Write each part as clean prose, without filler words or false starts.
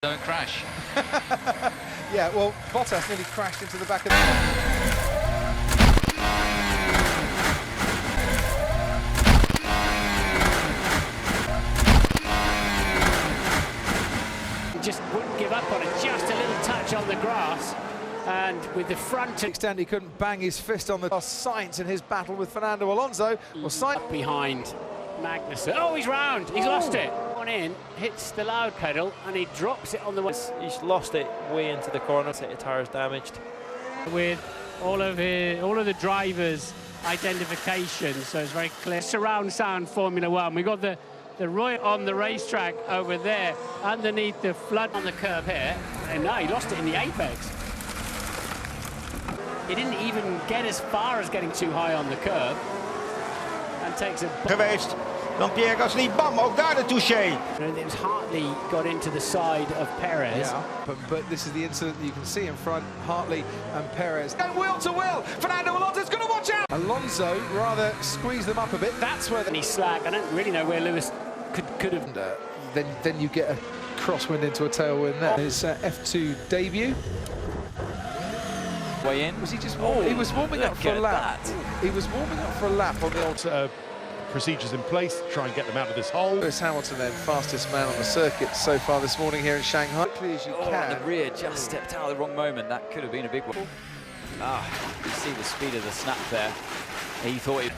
Don't crash. Yeah, well, Bottas nearly crashed into the back of the... Just wouldn't give up on it, just a little touch on the grass, and with the front To the extent he couldn't bang his fist on the Sainz in his battle with Fernando Alonso. Well, Sainz behind Magnussen. Oh, he's round, he's lost it. On in, hits the loud pedal, and he drops it on the way. He's lost it way into the corner. The tyre's damaged. With all of the drivers' identification, so it's very clear. Surround sound Formula One. We got the Roy on the racetrack over there, underneath the flood on the curb here, and now he lost it in the apex. He didn't even get as far as getting too high on the curb, and takes a... Geweest, dan Pierre Gasly, bam, ook daar de touché. It was Hartley got into the side of Perez. Yeah, but this is the incident that you can see in front, Hartley and Perez. Go wheel to wheel, Fernando Alonso's going to watch out! Alonso rather squeezed them up a bit, that's where... And he's slack. I don't really know where Lewis could have... Then you get a crosswind into a tailwind there. His F2 debut. Way in. Was he just warming? He was warming up for a lap. He was warming up for a lap on the old... procedures in place to try and get them out of this hole. Lewis Hamilton then, fastest man on the circuit so far this morning here in Shanghai. Quickly as you can. The rear just stepped out at the wrong moment. That could have been a big one. You see the speed of the snap there. He thought it...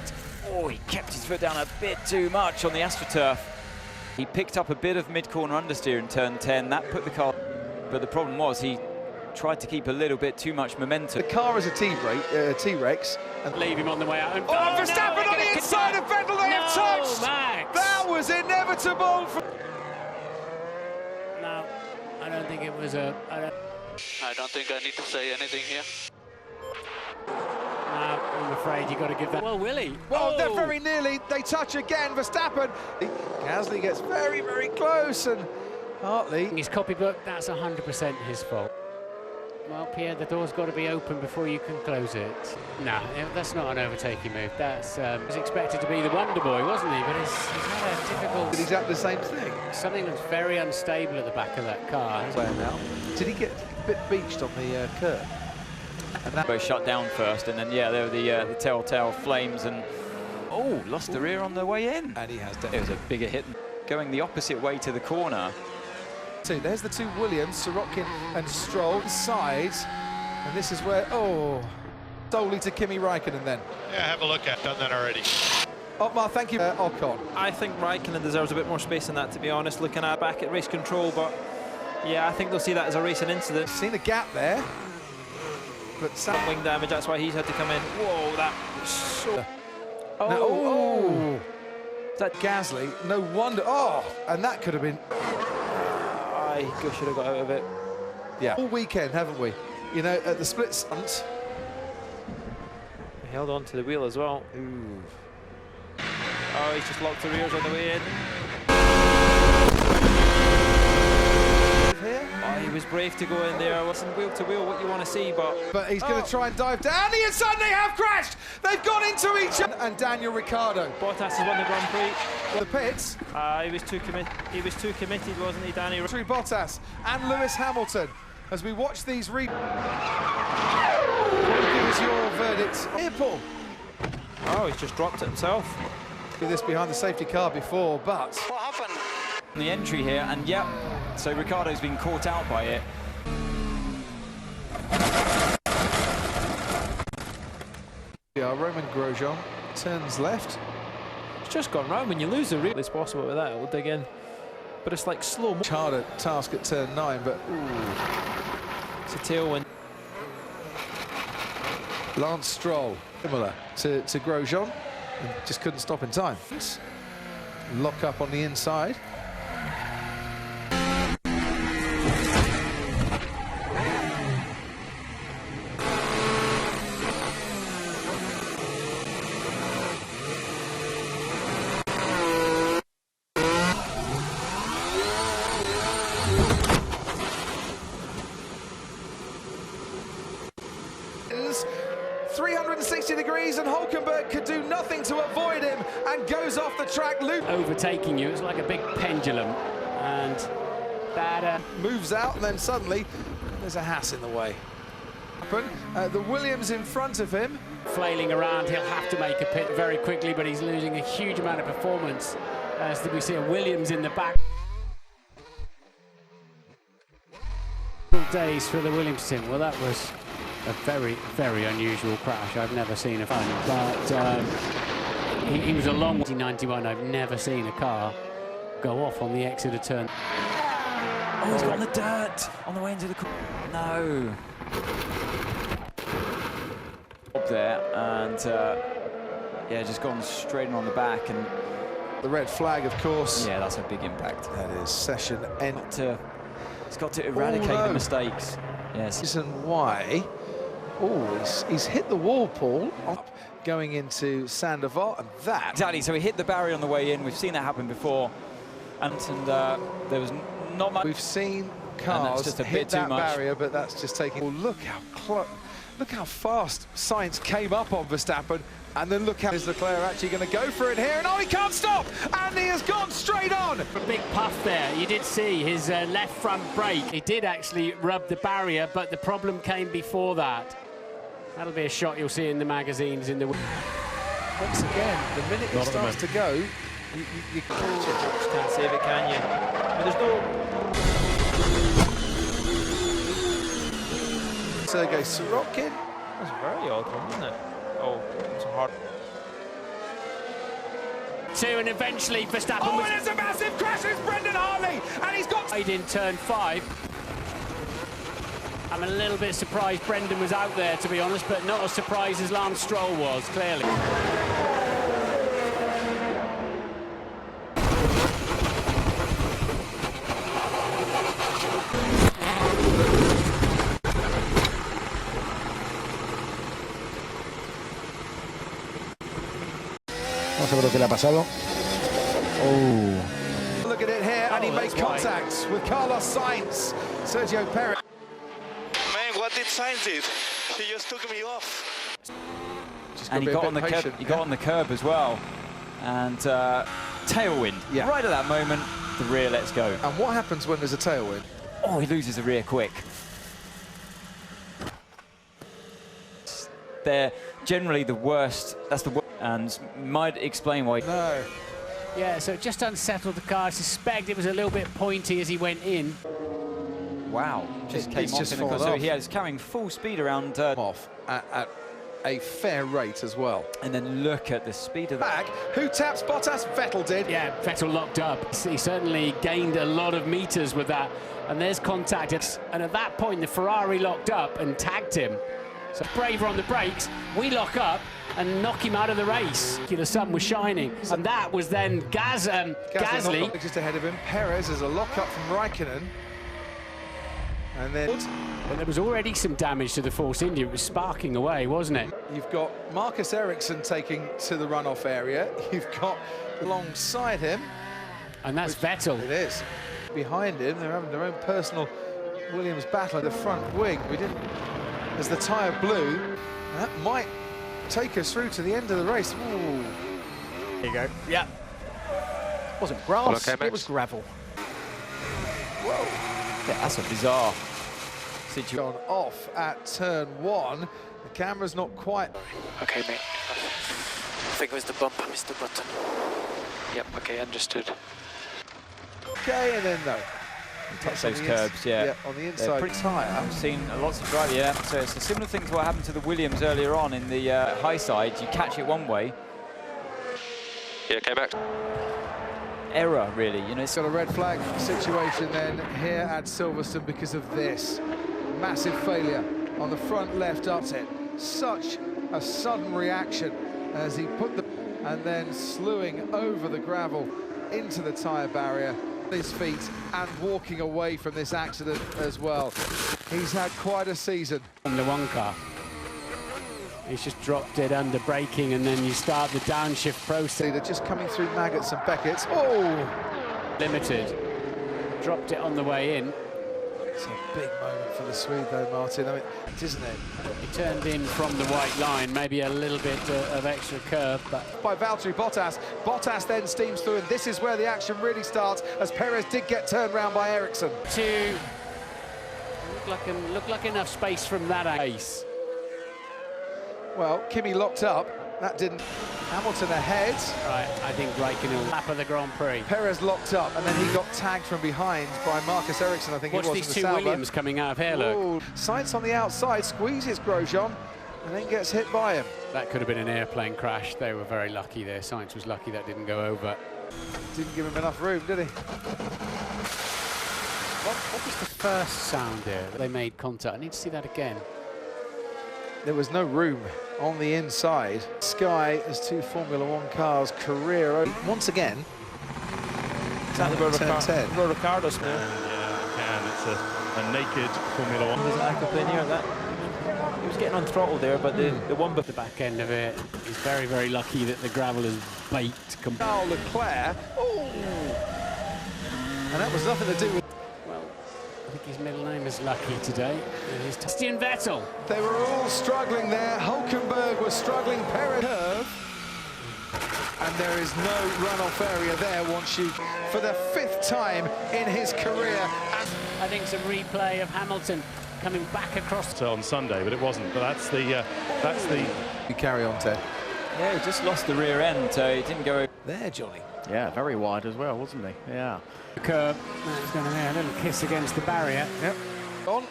Oh, he kept his foot down a bit too much on the AstroTurf. He picked up a bit of mid-corner understeer in turn 10. That put the car... But the problem was he tried to keep a little bit too much momentum. The car is a T-Rex. And Leave him on the way out. oh, Verstappen on the inside of Vettel, they have touched! Max. That was inevitable! No, I don't think it was a... I don't think I need to say anything here. No, I'm afraid you've got to give that... Well, Willie. Well, they're very nearly, they touch again, Verstappen. Gasly gets very, very close, and Hartley... His copybook, that's 100% his fault. Well, Pierre, the door's got to be open before you can close it. No, that's not an overtaking move. That's was expected to be the Wonder Boy, wasn't he? But he's had a difficult... Did exactly the same thing. Something that's very unstable at the back of that car. Where now? Did he get a bit beached on the curb? And that... Both shut down first, and then, yeah, there were the telltale flames, and... Oh, lost the rear on the way in. And he has done. It was a bigger hit, going the opposite way to the corner. There's the two Williams, Sorokin and Stroll inside, and this is where, solely to Kimi Raikkonen then. Yeah, have a look at, done that already. Otmar, thank you, Ocon. I think Raikkonen deserves a bit more space than that, to be honest, looking at back at race control, but yeah, I think they'll see that as a racing incident. Seen a gap there, but wing damage, that's why he's had to come in. Whoa, that was so... That Gasly, no wonder, and that could have been... I should have got out of it. Yeah. All weekend, haven't we? You know, at the split stunt. He held on to the wheel as well. Ooh. Oh, he's just locked the rears on the way in. Here? Oh, he was brave to go in there. Wasn't wheel to wheel what you want to see, but He's going to try and dive down. The inside, they have crashed! They've gone into each other. And Daniel Ricciardo. Bottas has won the Grand Prix. The pits. He was too committed, wasn't he, Danny? Through Bottas and Lewis Hamilton as we watch these give us your verdict. Here, Paul. Oh, he's just dropped it himself. Did this behind the safety car before, but What happened? The entry here, and yep, so Ricciardo's been caught out by it. yeah, Roman Grosjean turns left. It's just gone round. When you lose the rear, it's possible with that, it'll dig in. But it's like slow. Much harder task at turn 9, but It's a tailwind. Lance Stroll, similar to Grosjean, and just couldn't stop in time. Lock up on the inside. Is 360 degrees, and Hulkenberg could do nothing to avoid him and goes off the track loop. Overtaking you, it's like a big pendulum, and Better. Moves out, and then suddenly there's a Haas in the way. The Williams in front of him. Flailing around, he'll have to make a pit very quickly, but he's losing a huge amount of performance. As we see a Williams in the back. Days for the Williams team. Well, that was a very, very unusual crash. I've never seen a fun, but he was a long 1991. I've never seen a car go off on the exit of turn. Oh, he's got on the dirt on the way into the corner. No. Up there, and yeah, just gone straight on the back, and the red flag, of course. Yeah, that's a big impact. That is session end. It's got to eradicate the mistakes. Yes. Reason why? Oh, he's hit the wall, Paul. Going into Sandoval, and that. Exactly. So he hit the barrier on the way in. We've seen that happen before, and there was not much. We've seen cars just a hit bit too that much. barrier, but that's just taking. Oh, look how fast Sainz came up on Verstappen, and then look how is Leclerc actually going to go for it here, and oh, he can't stop, and he has gone straight on. A big puff there. You did see his left front brake. He did actually rub the barrier, but the problem came before that. That'll be a shot you'll see in the magazines in the. Once again, the minute it starts to go, you catch it. Can't save it, can you? I mean, there's no. Sergei Sorokin. That's a very odd one, isn't it? Oh, it's a hard. Two, and eventually Verstappen. Oh, and it's a massive crash! It's Brendan Hartley, and he's got. In turn 5. I'm a little bit surprised Brendan was out there, to be honest, but not as surprised as Lance Stroll was, clearly. Vamos a ver lo que le ha pasado. Oh. Look at it here, and he makes contact with Carlos Sainz. Sergio Perez. Man, what did Sainz did? He just took me off. And he got on the curb. He got on the curb as well, and tailwind. Yeah. Right at that moment, the rear lets go. And what happens when there's a tailwind? Oh, he loses the rear quick. They're generally the worst. That's the worst, and might explain why. No. Yeah, so it just unsettled the car. I suspect it was a little bit pointy as he went in. Wow, just came off in the car. So he was carrying full speed around. Off at a fair rate as well. And then look at the speed of the back. Who taps Bottas? Vettel did. Yeah, Vettel locked up. He certainly gained a lot of meters with that. And there's contact. And at that point, the Ferrari locked up and tagged him. So braver on the brakes, we lock up and knock him out of the race. The sun was shining, and that was then Gasly. Just ahead of him. Perez is a lock up from Raikkonen. And then... But there was already some damage to the Force India. It was sparking away, wasn't it? You've got Marcus Ericsson taking to the runoff area. You've got alongside him. And that's Vettel. It is. Behind him, they're having their own personal Williams battle at the front wing. We didn't... As the tyre blew, that might take us through to the end of the race. Ooh. There you go. Yeah. It wasn't grass, it was gravel. Whoa. Yeah, that's a bizarre situation. Gone off at turn 1. The camera's not quite... Okay, mate. I think it was the bump. I missed the button. Yep, okay, understood. Okay, and then no. Touch those curbs, yeah. On the inside tyre. I've seen lots of driving, yeah. So it's a similar thing to what happened to the Williams earlier on in the high side. You catch it one way. Yeah, okay, back. Error, really. You know, It's got a red flag situation then here at Silverstone because of this. Massive failure on the front left upset. Such a sudden reaction as he put the... And then slewing over the gravel into the tyre barrier. His feet and walking away from this accident as well. He's had quite a season. Formula One car. He's just dropped it under braking, and then you start the downshift process. They're just coming through Maggots and Beckett's. Oh! Limited. Dropped it on the way in. It's a big moment for the Swede, though, Martin. I mean, isn't it? He turned in from the white line, maybe a little bit of extra curve, but By Valtteri Bottas. Bottas then steams through, and this is where the action really starts, as Perez did get turned round by Ericsson. look like enough space from that ace. Well, Kimi locked up. That didn't. Hamilton ahead. Right, I think Raikkonen lap of the Grand Prix. Perez locked up, and then he got tagged from behind by Marcus Ericsson, I think Watch it was. these in the two Sauber. Williams coming out of here, look. Ooh, Sainz on the outside, squeezes Grosjean, and then gets hit by him. That could have been an airplane crash. They were very lucky there. Sainz was lucky that didn't go over. Didn't give him enough room, did he? What was the first sound there? They made contact. I need to see that again. There was no room on the inside. Sky has two Formula One cars, career once again. Is that the Road Ricardo's now? Yeah, and it's a naked Formula One. Was it Aquaplaner? That he was getting on throttle there, but the one But the back end of it is very, very lucky that the gravel is baked. Charles Leclerc. Ooh. And that was nothing to do with. Well, I think his middle name is Lucky today. It is Sebastian Vettel. They were all struggling there. Hulkenberg was struggling. Perez curve. And there is no runoff area there once you, for the 5th time in his career. I think some replay of Hamilton coming back across. On Sunday, but it wasn't. But that's the You carry on, Ted. Yeah, he just lost the rear end, so he didn't go. There, Johnny. Yeah, very wide as well, wasn't he? Yeah. The curb. He's going to be a little kiss against the barrier. Yep. On.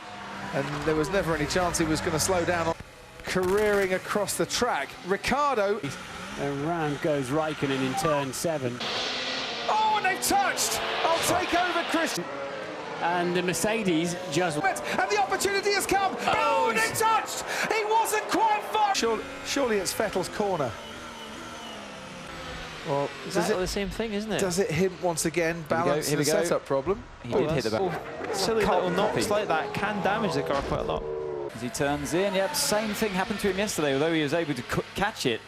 And there was never any chance he was going to slow down. Careering across the track. Ricardo. Around goes Raikkonen in turn 7. Oh, and they've touched. I'll take over, Christian. And the Mercedes just... And the opportunity has come. Oh, and they've touched. He wasn't quite far. Surely it's Vettel's corner. Well, exactly the same thing, isn't it? Does it hit once again? Balance Here we the go. setup problem. He did hit the back. Silly little knocks like that can damage the car quite a lot. As he turns in, yep, same thing happened to him yesterday, although he was able to catch it.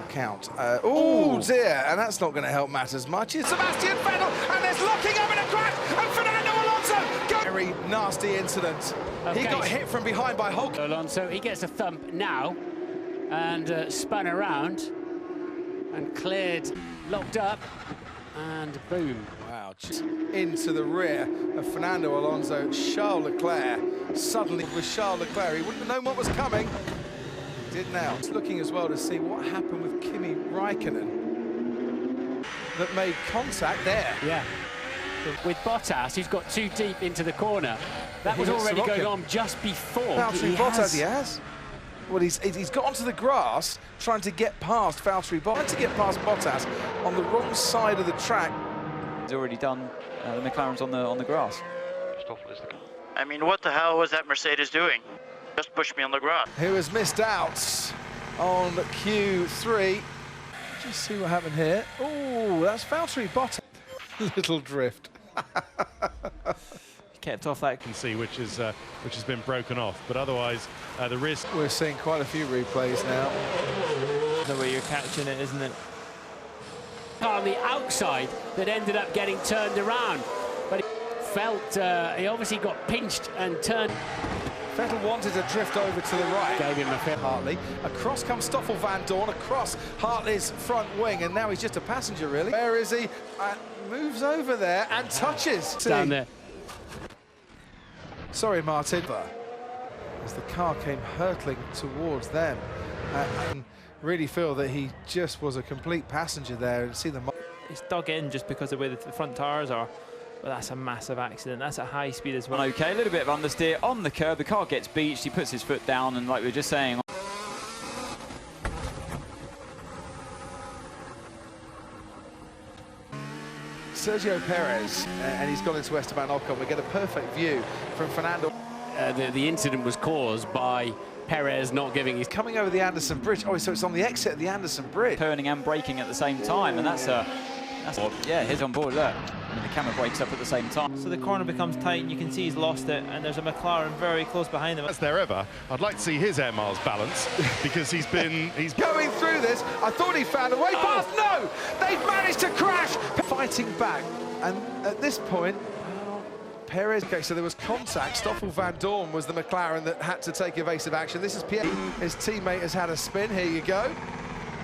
Count. Oh dear, and that's not going to help matters much. It's Sebastian Vettel, and there's locking up in a crash, and Fernando Alonso. Very nasty incident. Okay. He got hit from behind by Hulk. Alonso, he gets a thump now, and spun around, and cleared, locked up, and boom. Wow, into the rear of Fernando Alonso. Charles Leclerc suddenly with Charles Leclerc. He wouldn't have known what was coming. Did now. It's looking as well to see what happened with Kimi Raikkonen that made contact there. Yeah. With Bottas, he's got too deep into the corner. That was already going on just before. Valtteri Bottas, he has. Well, he's got onto the grass trying to get past Valtteri Bottas. Trying to get past Bottas on the wrong side of the track. He's already done. The McLaren's on the grass. I mean, what the hell was that Mercedes doing? Just pushed me on the grass. Who has missed out on Q3. Just see what happened here. Oh, that's Valtteri Bottas. Little drift. He kept off that. can see which has been broken off, but otherwise the risk. We're seeing quite a few replays now. The way you're catching it, isn't it? On the outside that ended up getting turned around, but he felt he obviously got pinched and turned. Vettel wanted to drift over to the right. Gave him a fit. Hartley. Across comes Stoffel Van Dorn, across Hartley's front wing, and now he's just a passenger, really. Where is he? Moves over there and touches. Down there. Sorry, Martin. As the car came hurtling towards them. And really feel that he just was a complete passenger there, and see the... It's dug in just because of where the front tires are. But that's a massive accident. That's at high speed as well. Okay, a little bit of understeer on the curb. The car gets beached. He puts his foot down, and like we were just saying. Sergio Perez, and he's gone into Esteban Ocon. We get a perfect view from Fernando. The incident was caused by Perez not giving his... Coming over the Anderson Bridge. Oh, so it's on the exit of the Anderson Bridge. Turning and braking at the same time, and that's yeah, he's on board, look. I mean, the camera breaks up at the same time. So the corner becomes tight, and you can see he's lost it, and there's a McLaren very close behind him. As there ever, I'd like to see his air miles balance because he's going through this. I thought he found a way past. No, they've managed to crash. Fighting back, and at this point, Perez. Okay, so there was contact. Stoffel Van Dorn was the McLaren that had to take evasive action. This is Pierre. His teammate has had a spin. Here you go.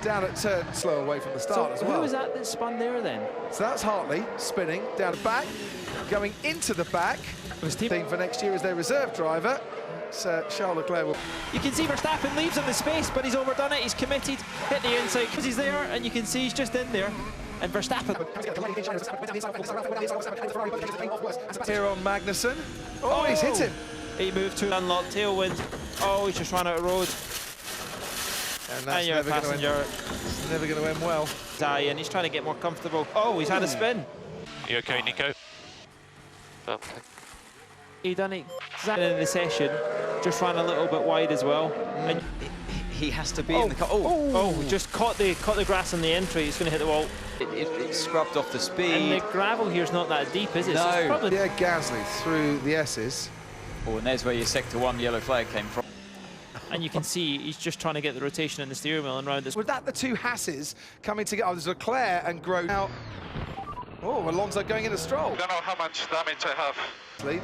Down at turn, slow away from the start as well. Who was that spun there then? So that's Hartley spinning down the back, going into the back. His team for next year is their reserve driver. So Charles Leclerc will... You can see Verstappen leaves him the space, but he's overdone it. He's committed, hit the inside because he's there, and you can see he's just in there. And Verstappen. Here on Magnussen. Oh, he's hit him. He moved to unlocked tailwind. Oh, he's just ran out of road. And that's never going to end well. And he's trying to get more comfortable. Oh, he's had a spin. You okay, Nico? He done it exactly in the session, just ran a little bit wide as well. And he has to be in the car. Just caught the grass on the entry. He's going to hit the wall. It scrubbed off the speed. And the gravel here is not that deep, is it? No. So it's probably... Yeah, Gasly through the S's. Oh, and there's where your sector 1 yellow flag came from. And you can see he's just trying to get the rotation in the steering wheel and round this. Was that the two Hasses coming together? Oh, there's Leclerc and Grosjean. Now, oh, Alonso going into Stroll. I don't know how much damage I have.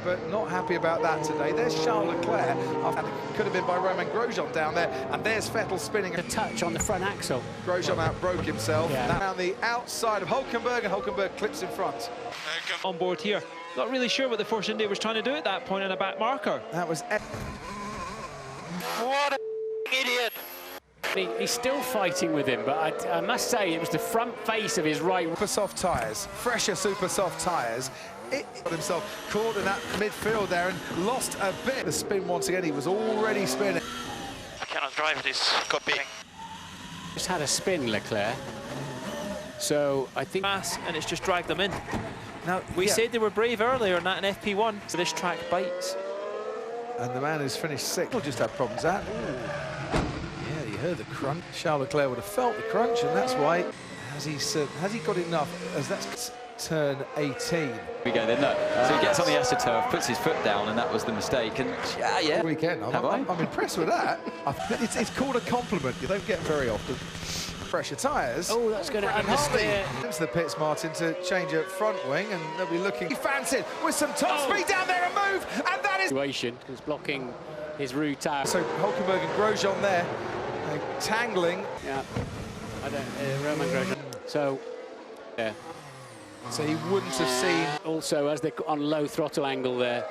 But not happy about that today. There's Charles Leclerc. And it could have been by Romain Grosjean down there. And there's Vettel spinning. A touch on the front axle. Grosjean outbroke himself. Yeah. Now on the outside of Hulkenberg, and Hulkenberg clips in front. On board here. Not really sure what the Force India was trying to do at that point in a back marker. That was... What an idiot! He's still fighting with him, but I must say it was the front face of his right. Super soft tyres, fresher super soft tyres. It got himself caught in that midfield there and lost a bit. The spin once again, he was already spinning. I cannot drive this copy. Just had a spin, Leclerc. So I think... And it's just dragged them in. Now, We said they were brave earlier, not in FP1, so this track bites. And the man who's finished sixth will just have problems at. Yeah, you heard the crunch. Charles Leclerc would have felt the crunch, and that's why. Has he got enough? As that's turn 18. We go then, no. So he gets on the AstroTurf, puts his foot down, and that was the mistake. And yeah. Weekend. I'm impressed with that. It's called a compliment. You don't get very often. Fresher tyres. Oh, that's going to understeer. Into the pits, Martin, to change a front wing, and they'll be looking fancy with some top speed down there and move, and that is... Situation, because blocking his route out. So Hulkenberg and Grosjean there, tangling. Yeah, Romain Grosjean. So, yeah. So he wouldn't have seen... Also, as they're on low throttle angle there,